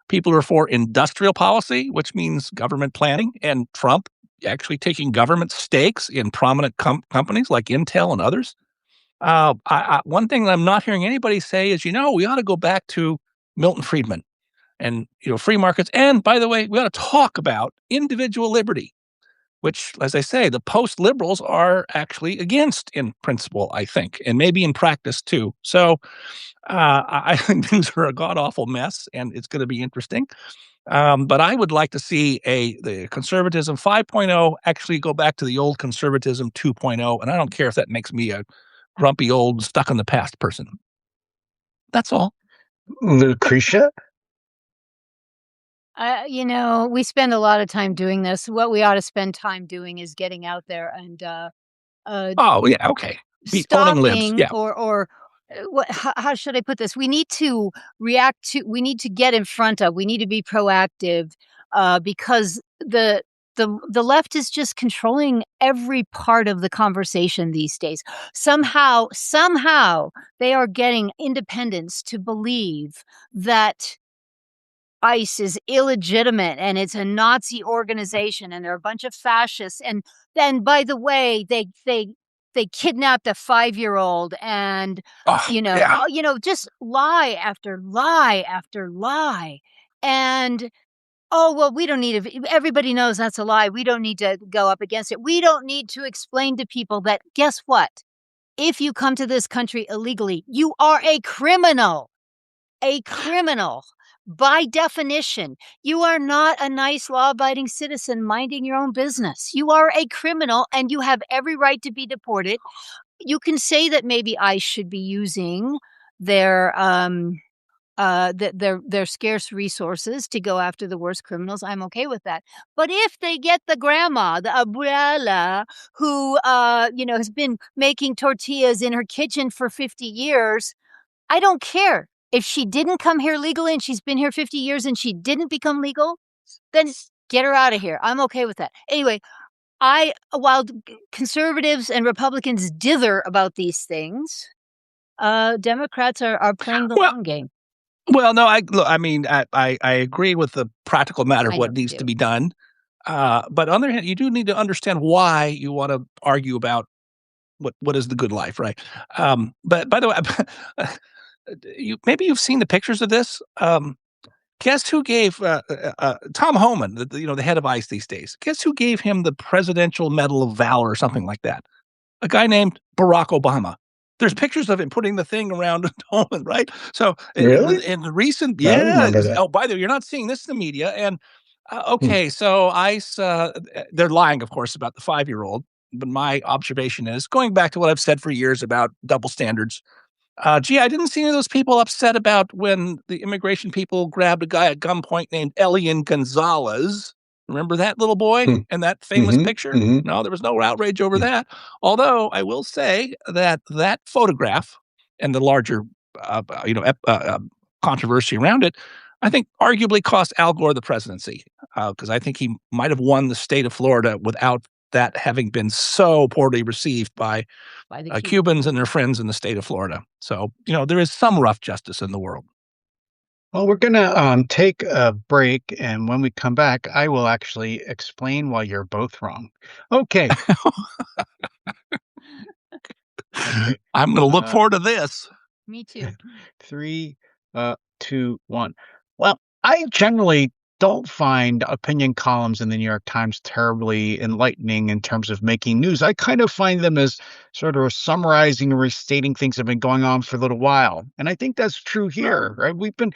People are for industrial policy, which means government planning, and Trump actually taking government stakes in prominent companies like Intel and others. One thing that I'm not hearing anybody say is, we ought to go back to Milton Friedman and, free markets. And by the way, we ought to talk about individual liberty, which, as I say, the post-liberals are actually against in principle, I think, and maybe in practice too. So I think things are a god-awful mess, and it's going to be interesting. But I would like to see the conservatism 5.0 actually go back to the old conservatism 2.0, and I don't care if that makes me a grumpy old stuck in the past person. That's all. Lucretia? We spend a lot of time doing this. What we ought to spend time doing is getting out there and oh yeah, okay. Stopping libs. Yeah. or how should I put this? We need to we need to get in front of, we need to be proactive because the left is just controlling every part of the conversation these days. Somehow they are getting independents to believe that ICE is illegitimate and it's a Nazi organization and they're a bunch of fascists. And then, by the way, they kidnapped a 5-year-old and, just lie after lie after lie. And, oh, well, we don't need to, everybody knows that's a lie. We don't need to go up against it. We don't need to explain to people that, guess what? If you come to this country illegally, you are a criminal. A criminal. By definition, you are not a nice law-abiding citizen minding your own business. You are a criminal and you have every right to be deported. You can say that maybe ICE should be using their scarce resources to go after the worst criminals. I'm okay with that. But if they get the grandma, the abuela, who has been making tortillas in her kitchen for 50 years, I don't care. If she didn't come here legally and she's been here 50 years and she didn't become legal, then get her out of here. I'm okay with that. Anyway, while conservatives and Republicans dither about these things, Democrats are playing the long game. Well, no, I agree with the practical matter of what needs to be done. But on the other hand, you do need to understand why you want to argue about what is the good life, right? But by the way, maybe you've seen the pictures of this. Guess who gave Tom Homan, the head of ICE these days? Guess who gave him the Presidential Medal of Valor or something like that? A guy named Barack Obama. There's pictures of him putting the thing around Homan, right? So Really? in the recent, I don't remember that. Oh, by the way, you're not seeing this in the media. And Hmm. okay, so ICE, they're lying, of course, about the 5-year-old. But my observation is going back to what I've said for years about double standards. Gee, I didn't see any of those people upset about when the immigration people grabbed a guy at gunpoint named Elian Gonzalez. Remember that little boy Hmm. and that famous Hmm. picture? Hmm. No, there was no outrage over that. Although I will say that that photograph and the larger, controversy around it, I think arguably cost Al Gore the presidency because I think he might have won the state of Florida without that having been so poorly received by the Cubans and their friends in the state of Florida. So, there is some rough justice in the world. Well, we're gonna take a break, and when we come back, I will actually explain why you're both wrong. Okay. Okay. I'm going to look forward to this. Me too. 3, 2, 1. Well, I generally don't find opinion columns in the New York Times terribly enlightening in terms of making news. I kind of find them as sort of summarizing and restating things that have been going on for a little while. And I think that's true here, right? We've been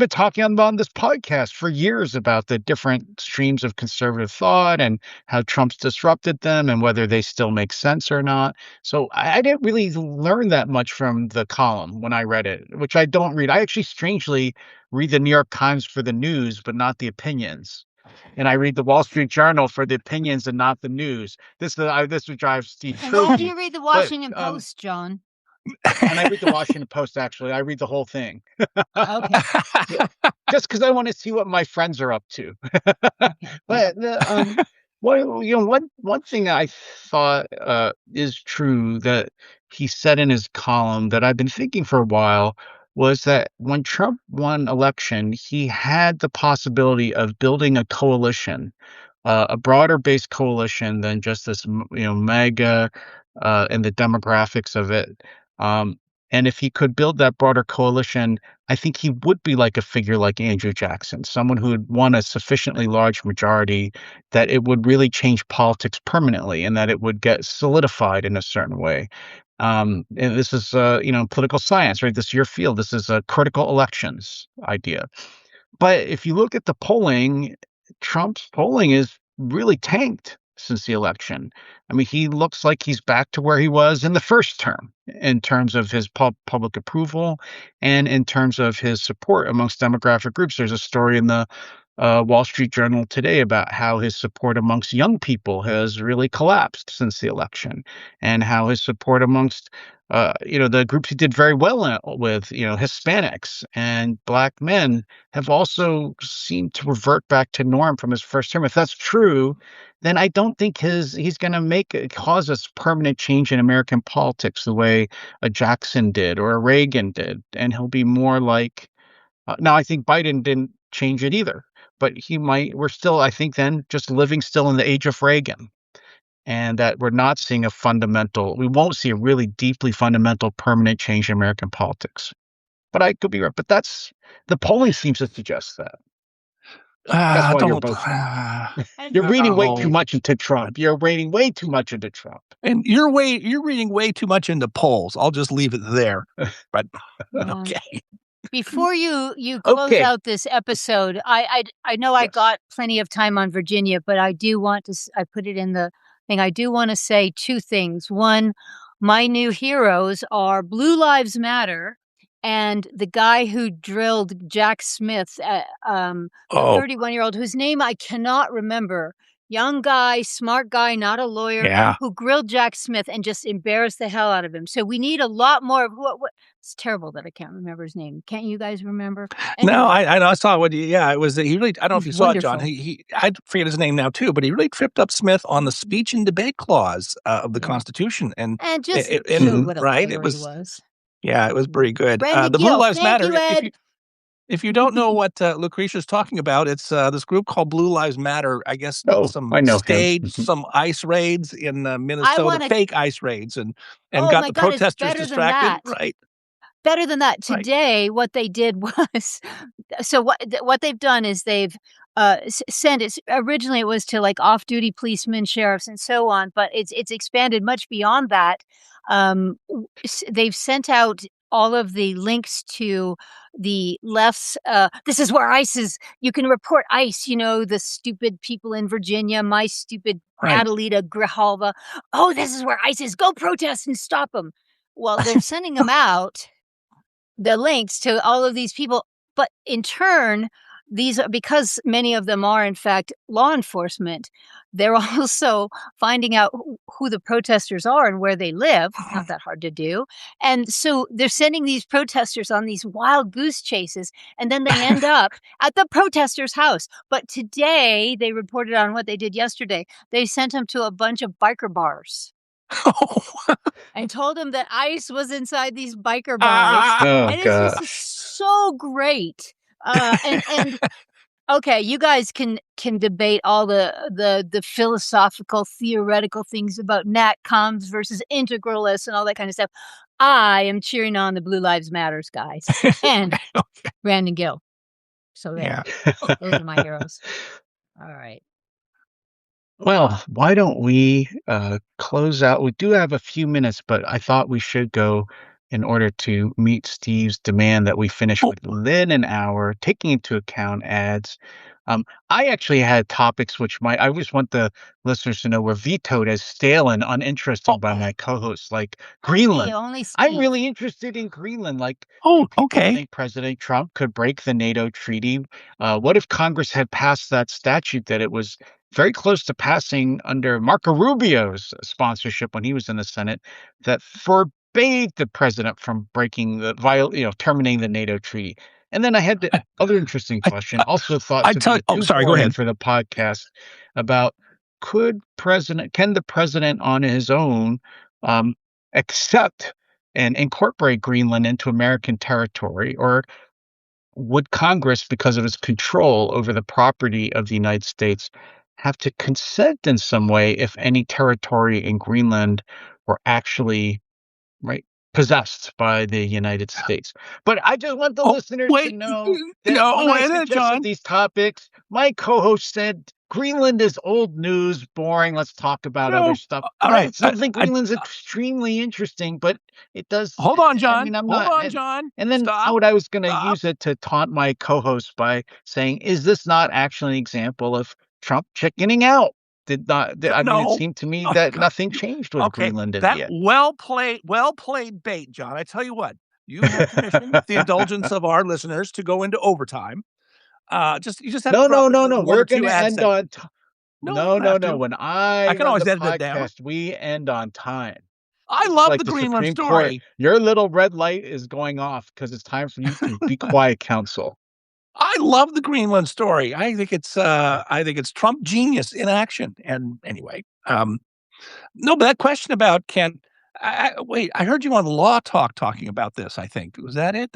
talking on this podcast for years about the different streams of conservative thought and how Trump's disrupted them and whether they still make sense or not. So I didn't really learn that much from the column when I read it, which I don't read. I actually strangely read the New York Times for the news, but not the opinions. And I read the Wall Street Journal for the opinions and not the news. This would drive Steve And why do crazy. you read the Washington But, Post, John? and I read the Washington Post, actually. I read the whole thing. Okay. Just because I want to see what my friends are up to. But one thing I thought is true that he said in his column that I've been thinking for a while was that when Trump won election, he had the possibility of building a coalition, a broader based coalition than just this, mega and the demographics of it. Um, and if he could build that broader coalition, I think he would be like a figure like Andrew Jackson, someone who had won a sufficiently large majority that it would really change politics permanently and that it would get solidified in a certain way. And this is, political science, right? This is your field. This is a critical elections idea. But if you look at the polling, Trump's polling is really tanked since the election. I mean, he looks like he's back to where he was in the first term in terms of his public approval and in terms of his support amongst demographic groups. There's a story in the Wall Street Journal today about how his support amongst young people has really collapsed since the election, and how his support amongst the groups he did very well with, Hispanics and black men have also seemed to revert back to norm from his first term. If that's true, then I don't think he's going to cause us permanent change in American politics the way a Jackson did or a Reagan did, and he'll be more like. Now, I think Biden didn't change it either, but he might. We're still, I think, then just living still in the age of Reagan, and that we're not seeing we won't see a really deeply fundamental permanent change in American politics. But I could be right. But the polling seems to suggest that. That's why you're both. You're reading way too much into Trump. You're reading way too much into Trump. And you're reading way too much into polls. I'll just leave it there. But okay. Before you close out this episode, I know I got plenty of time on Virginia, but I do want to. I put it in the thing. I do want to say two things. One, my new heroes are Blue Lives Matter and the guy who drilled Jack Smith, the 31-year-old whose name I cannot remember. Young guy, smart guy, not a lawyer, who grilled Jack Smith and just embarrassed the hell out of him. So we need a lot more of what. It's terrible that I can't remember his name. Can't you guys remember? Anyway. No, I know. I saw what. It was. He really. I don't know if you saw it, John. I forget his name now too, but he really tripped up Smith on the speech and debate clause of the Constitution, and just showed what a right. It was. Yeah, it was pretty good. The Blue Lives Matter. If you don't know what Lucretia's talking about, it's this group called Blue Lives Matter. I guess Oh, some I know him. staged some ice raids in Minnesota, wanna fake ice raids, and Oh got my the god, it's protesters better than distracted. that. Right, Better than that. right. Today, what they did was so what they've done is they've, sent it originally it was to, like, off-duty policemen, sheriffs, and so on, but it's expanded much beyond that. They've sent out all of the links to the left's, "This is where ICE is. You can report ICE," the stupid people in Virginia, my stupid Right. Adelita Grijalva. "Oh, this is where ICE is. Go protest and stop them." Well, they're sending them out the links to all of these people, but in turn, these are because many of them are in fact law enforcement, they're also finding out who the protesters are and where they live. Not that hard to do. And so they're sending these protesters on these wild goose chases, and then they end up at the protester's house. But today, they reported on what they did yesterday. They sent them to a bunch of biker bars and told him that ICE was inside these biker bars, Oh and it's just gosh. so great. And okay, you guys can debate all the philosophical, theoretical things about NatComs versus integralists and all that kind of stuff. I am cheering on the Blue Lives Matters guys and Brandon Gill. So there, Yeah. those are my heroes. All right. Well, why don't we close out? We do have a few minutes, but I thought we should go in order to meet Steve's demand that we finish Oh, within an hour, taking into account ads. I actually had topics which I just want the listeners to know were vetoed as stale and uninteresting by my co-hosts, like Greenland. Only I'm Steve. really interested in Greenland. Like, do oh, people okay. think President Trump could break the NATO treaty? What if Congress had passed that statute that it was very close to passing under Marco Rubio's sponsorship when he was in the Senate that forbade the president from breaking terminating the NATO treaty? And then I had the other interesting I, question, I, also thought I to tell be you. Oh, too sorry. Go boring ahead. for the podcast, about can the president on his own um, accept and incorporate Greenland into American territory, or would Congress, because of its control over the property of the United States, have to consent in some way if any territory in Greenland were actually right possessed by the United States? But I just want the Oh, listeners to wait. know that when No, I wait a minute, suggested John. these topics, my co-host said Greenland is old news, boring. Let's talk about other No. stuff. All I right. still think Greenland's extremely interesting, but it does. Hold on, I John. mean, I'm Hold not. on, John. And then Stop. I was going to Stop. use it to taunt my co-host by saying, "Is this not actually an example of Trump chickening out? I mean, it No. seemed to me Oh, that God. nothing changed with Okay. Greenland in That the end." well played bait, John. I tell you what, you have permission, with the indulgence of our listeners, to go into overtime. You just have to No, drop no, in no, the no. one We're or two gonna ad end sec. on No, we no, don't no, have no. to. When I I can run always the edit it down. podcast, we end on time. I This is love like the the Greenland Supreme Court. story. Your little red light is going off because it's time for you to be quiet, counsel. I love the Greenland story. I think it's Trump genius in action. And anyway, no, but that question about wait, I heard you on Law Talk talking about this. I think was that it?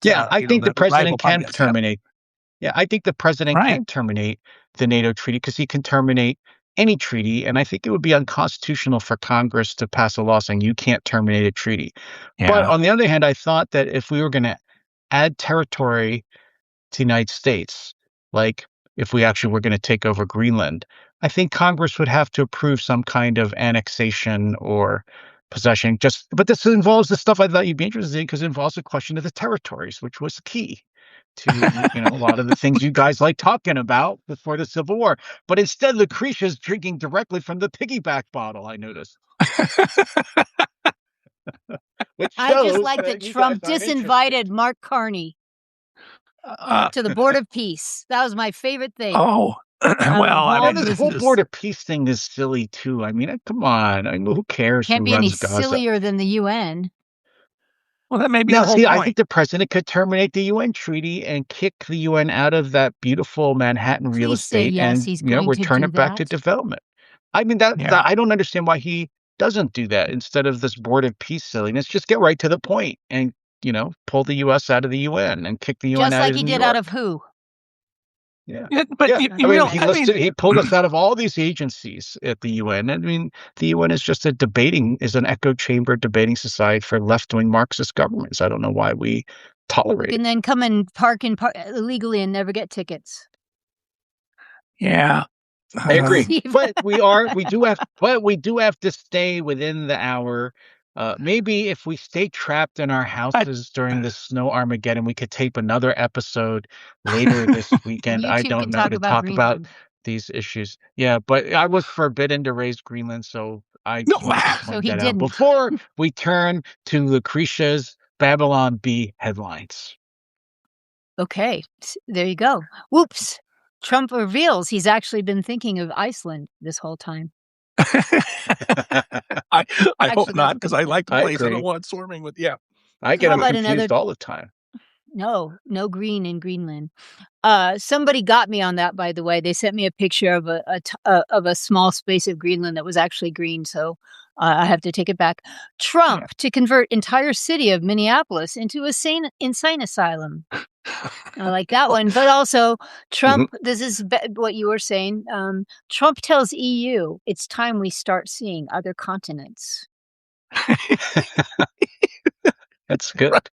Yeah, I think the the rival president can podcast. Yep. terminate. Yeah, I think the president Right. can terminate the NATO treaty because he can terminate any treaty, and I think it would be unconstitutional for Congress to pass a law saying you can't terminate a treaty. But Yeah. on the other hand, I thought that if we were going to add territory to the United States, like if we actually were going to take over Greenland, I think Congress would have to approve some kind of annexation or possession. But this involves the stuff I thought you'd be interested in because it involves the question of the territories, which was key to a lot of the things you guys like talking about before the Civil War. But instead, Lucretia's drinking directly from the piggyback bottle, I noticed. Which I just shows like that you Trump guys aren't disinvited Mark Carney to the Board of Peace. That was my favorite thing. Oh, well, I mean, this whole Board of Peace thing is silly too. I mean, come on. I mean, who cares Can't who be any runs Gaza? sillier than the UN. Well, that may be Now, the whole see, point. I think the president could terminate the UN treaty and kick the UN out of that beautiful Manhattan real Please say estate yes, and he's going to return do it back to that. development. I mean, Yeah. I don't understand why he doesn't do that instead of this Board of Peace silliness. Just get right to the point and pull the U.S. out of the UN and kick the UN Just out like of he New did York. out of who? Yeah. But Yeah. you realize, He pulled us out of all these agencies at the UN. I mean, the UN is just is an echo chamber debating society for left-wing Marxist governments. I don't know why we You tolerate can it. then come and park illegally and never get tickets. yeah. I agree. Steve. But we do have to stay within the hour. Maybe if we stay trapped in our houses during this snow Armageddon, we could tape another episode later this weekend. You I two don't can know, talk to about talk about Greenland. these issues. Yeah, but I was forbidden to raise Greenland, so I No. wanted to So point he that out didn't. before we turn to Lucretia's Babylon Bee headlines. Okay, there you go. Whoops. Trump reveals he's actually been thinking of Iceland this whole time. I hope not, because I like the I place. I agree. don't want swarming with, yeah. I get How them about confused all the time. No green in Greenland. Somebody got me on that, by the way. They sent me a picture of a small space of Greenland that was actually green, so I have to take it back. Trump to convert entire city of Minneapolis into a insane asylum. I like that one. But also, Trump, this is what you were saying. Trump tells EU it's time we start seeing other continents. That's good. Right.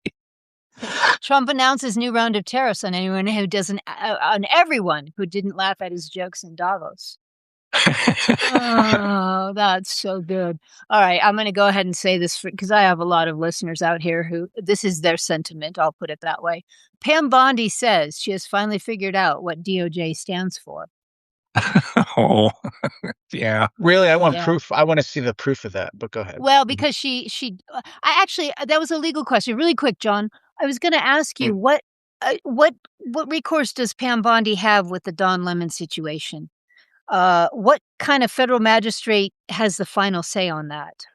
Trump announces new round of tariffs on anyone who doesn't, on everyone who didn't laugh at his jokes in Davos. Oh, that's so good. All right, I'm going to go ahead and say this because I have a lot of listeners out here who this is their sentiment. I'll put it that way. Pam Bondi says she has finally figured out what DOJ stands for. Oh, yeah. Really, I want proof. I want to see the proof of that. But go ahead. Well, because I actually that was a legal question. Really quick, John. I was going to ask you what recourse does Pam Bondi have with the Don Lemon situation? What kind of federal magistrate has the final say on that?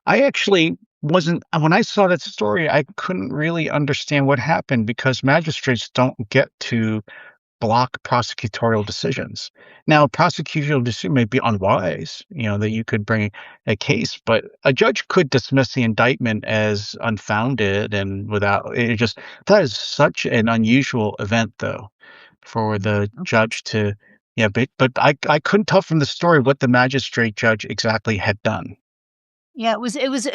I actually wasn't, when I saw that story, I couldn't really understand what happened because magistrates don't get to block prosecutorial decisions. Now, prosecutorial decision may be unwise, that you could bring a case, but a judge could dismiss the indictment as unfounded and that is such an unusual event, though, for the judge to, but I couldn't tell from the story what the magistrate judge exactly had done. Yeah, it was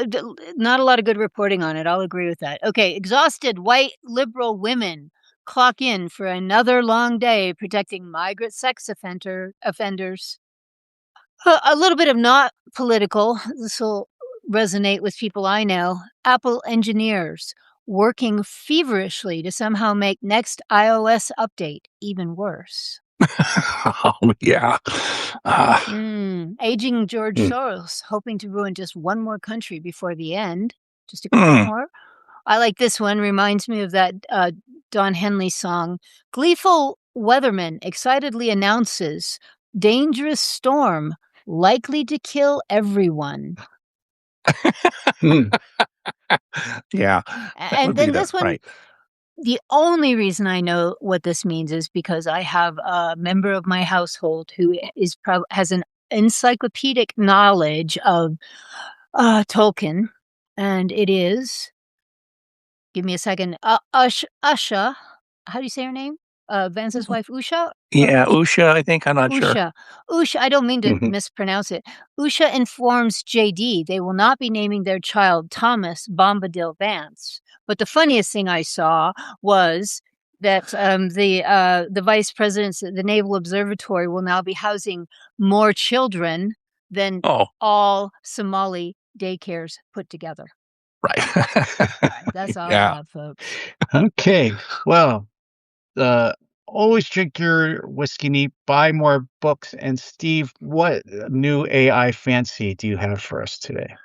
not a lot of good reporting on it. I'll agree with that. Okay, exhausted white liberal women clock in for another long day protecting migrant sex offenders. A little bit of not political. This will resonate with people I know. Apple engineers working feverishly to somehow make next iOS update even worse. Oh, yeah. Aging George Soros hoping to ruin just one more country before the end. Just a couple more. I like this one. Reminds me of that Don Henley song. Gleeful weatherman excitedly announces dangerous storm likely to kill everyone. Yeah. And then this one, right. The only reason I know what this means is because I have a member of my household who has an encyclopedic knowledge of Tolkien, and it is. Give me a second. Usha. How do you say her name? Vance's wife, Usha? Yeah, Usha, I think. I'm not sure. Usha, I don't mean to mispronounce it. Usha informs JD they will not be naming their child Thomas Bombadil Vance. But the funniest thing I saw was that the vice president's the Naval Observatory will now be housing more children than all Somali daycares put together. Right. That's all I have, folks. Okay. Well, always drink your whiskey neat, buy more books. And Steve, what new AI fancy do you have for us today?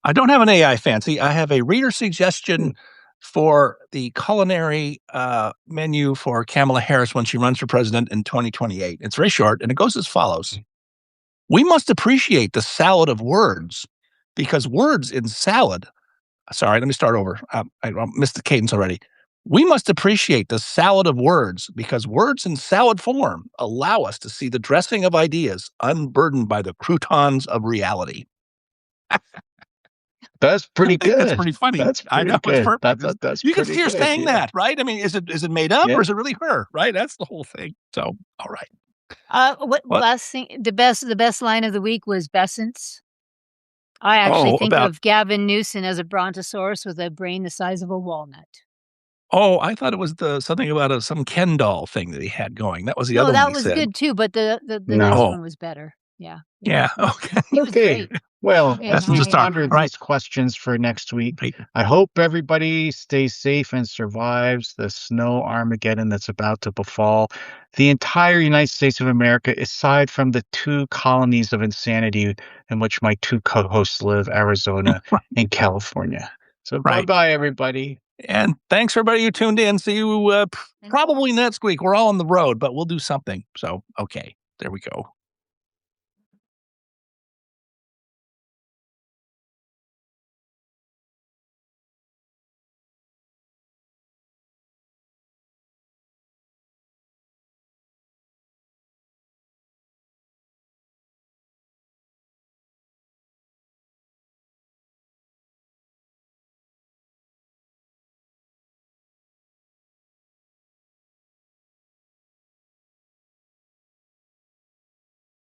I don't have an AI fancy. I have a reader suggestion for the culinary menu for Kamala Harris when she runs for president in 2028. It's very short, and it goes as follows. We must appreciate the salad of words because words in salad. Sorry, let me start over. I missed the cadence already. We must appreciate the salad of words because words in salad form allow us to see the dressing of ideas unburdened by the croutons of reality. That's pretty I think that's good. pretty funny. That's I pretty know, it's good. perfect. That's You can pretty see her good. saying Yeah. that, right? I mean, is it made up or Yeah. is it really her, right? That's the whole thing. So, all right. What What? last thing? The best line of the week was Bessence. I actually think About of Gavin Newsom as a brontosaurus with a brain the size of a walnut. I thought it was something about some Ken doll thing that he had going. That was the No, other one that he was said. good too, but the next No. Oh, one was better. Yeah. yeah. Okay. He was Okay. great. Well, Yeah, as That's we just nice. talk. ponder All right. these questions for next week, Right. I hope everybody stays safe and survives the snow Armageddon that's about to befall the entire United States of America, aside from the 2 colonies of insanity in which my 2 co-hosts live, Arizona and California. So Right. bye-bye, everybody. And thanks for everybody who tuned in. See you probably next week. We're all on the road, but we'll do something. So, okay. There we go.